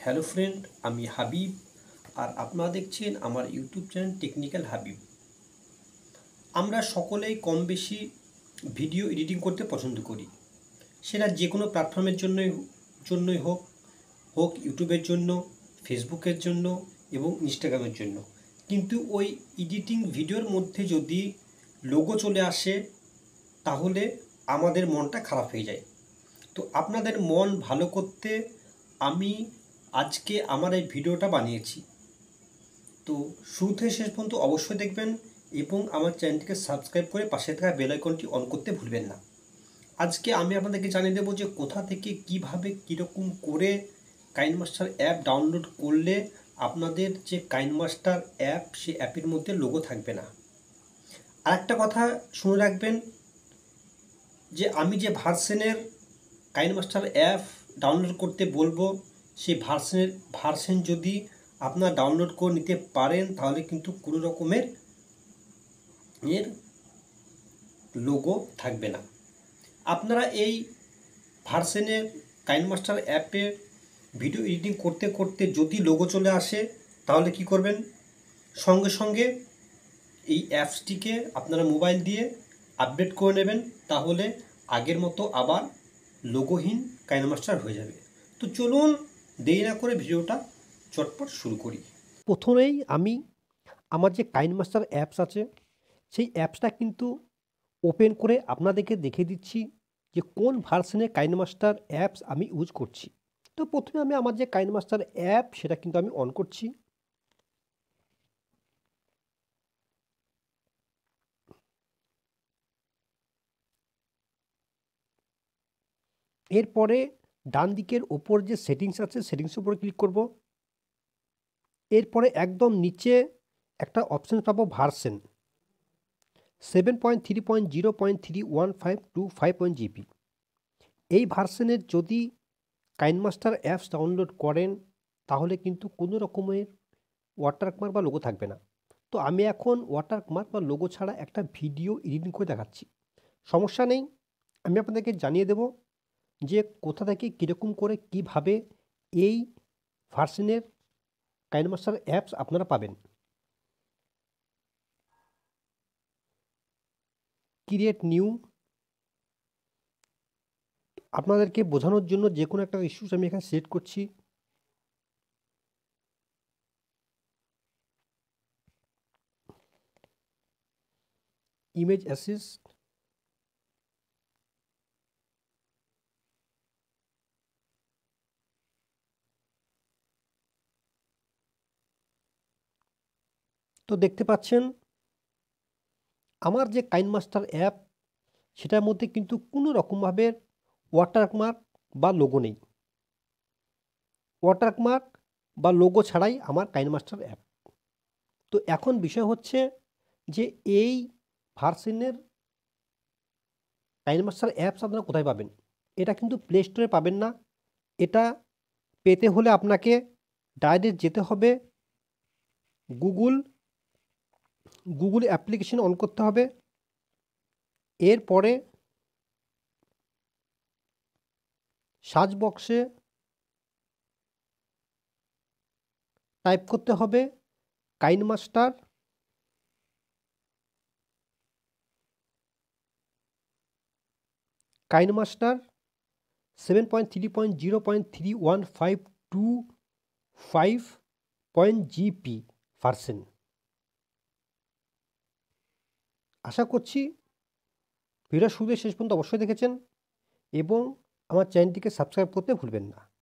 Hello friend, আমি হাবিব আর আপনারা দেখছেন আমার ইউটিউব চ্যানেল টেকনিক্যাল হাবিব। আমরা সকলেই কম বেশি ভিডিও এডিটিং করতে পছন্দ করি, সেটা যে কোনো প্ল্যাটফর্মের জন্যই হোক হোক ইউটিউবের জন্য, ফেসবুকের জন্য এবং ইনস্টাগ্রামের জন্য। কিন্তু ওই এডিটিং ভিডিওর মধ্যে যদি লোগো চলে আসে তাহলে আমাদের মনটা খারাপ হয়ে যায়। তো আপনাদের মন ভালো করতে আমি আজকে আমার এই ভিডিওটা বানিয়েছি। তো শুরু থেকে শেষ পর্যন্ত অবশ্যই দেখবেন এবং আমার চ্যানেলটিকে সাবস্ক্রাইব করে পাশে থাকা বেল আইকনটি অন করতে ভুলবেন না। আজকে আমি আপনাদেরকে জানিয়ে দেবো যে কোথা থেকে কিভাবে কীরকম করে কাইনমাস্টার অ্যাপ ডাউনলোড করলে আপনাদের যে কাইনমাস্টার অ্যাপ সে অ্যাপের মধ্যে লোগো থাকবে না। আর একটা কথা শুনে রাখবেন যে আমি যে ভার্সনের কাইনমাস্টার অ্যাপ ডাউনলোড করতে বলবো সেই ভার্সন যদি আপনারা ডাউনলোড করে নিতে পারেন তাহলে কিন্তু কোনো রকমের এর লোগো থাকবে না। আপনারা এই ভার্সনের কাইনমাস্টার অ্যাপের ভিডিও এডিটিং করতে করতে যদি লোগো চলে আসে তাহলে কি করবেন, সঙ্গে সঙ্গে এই অ্যাপসটিকে আপনারা মোবাইল দিয়ে আপডেট করে নেবেন, তাহলে আগের মতো আবার লোগোহীন কাইনমাস্টার হয়ে যাবে। তো চলুন দেরি না করে ভিডিওটা চটপট শুরু করি। প্রথমেই আমি আমার যে কাইনমাস্টার অ্যাপস আছে সেই অ্যাপসটা কিন্তু ওপেন করে আপনাদেরকে দেখে দিচ্ছি যে কোন ভার্সনে কাইনমাস্টার অ্যাপস আমি ইউজ করছি। তো প্রথমে আমি আমার যে কাইনমাস্টার অ্যাপ সেটা কিন্তু আমি অন করছি। এরপরে ডান দিকের ওপর যে সেটিংস আছে সেটিংসের উপরে ক্লিক করব। এরপরে একদম নিচে একটা অপশন পাবো ভার্সন 7.3.0.31525 এই ভার্সনের যদি কাইনমাস্টার অ্যাপস ডাউনলোড করেন তাহলে কিন্তু কোনো রকমের ওয়াটারমার্ক বা লোগো থাকবে না। তো আমি এখন ওয়াটারমার্ক বা লোগো ছাড়া একটা ভিডিও এডিটিং করে দেখাচ্ছি। সমস্যা নেই, আমি আপনাদেরকে জানিয়ে দেব যে কোথা থেকে কীরকম করে কিভাবে এই ভার্সনের কাইনমাস্টার অ্যাপস আপনারা পাবেন। ক্রিয়েট নিউ, আপনাদেরকে বোঝানোর জন্য যে কোনো একটা ইস্যুস আমি এখানে সিলেক্ট করছি। ইমেজ অ্যাসিস্ট, তো দেখতে পাচ্ছেন আমার যে কাইনমাস্টার অ্যাপ সেটার মধ্যে কিন্তু কোনো রকমভাবে ওয়াটারমার্ক বা লোগো নেই। ওয়াটারমার্ক বা লোগো ছাড়াই আমার কাইনমাস্টার অ্যাপ। তো এখন বিষয় হচ্ছে যে এই ভার্সনের কাইনমাস্টার অ্যাপস আপনারা কোথায় পাবেন? এটা কিন্তু প্লে স্টোরে পাবেন না। এটা পেতে হলে আপনাকে ডাইরেক্ট যেতে হবে গুগল অ্যাপ্লিকেশন অন করতে হবে। এরপরে সার্চ বক্সে টাইপ করতে হবে কাইনমাস্টার 7.3.0.31525.GP ভার্সন। আশা করছি ভিডিও শুরু থেকে শেষ পর্যন্ত অবশ্যই দেখেছেন এবং আমার চ্যানেলটিকে সাবস্ক্রাইব করতে ভুলবেন না।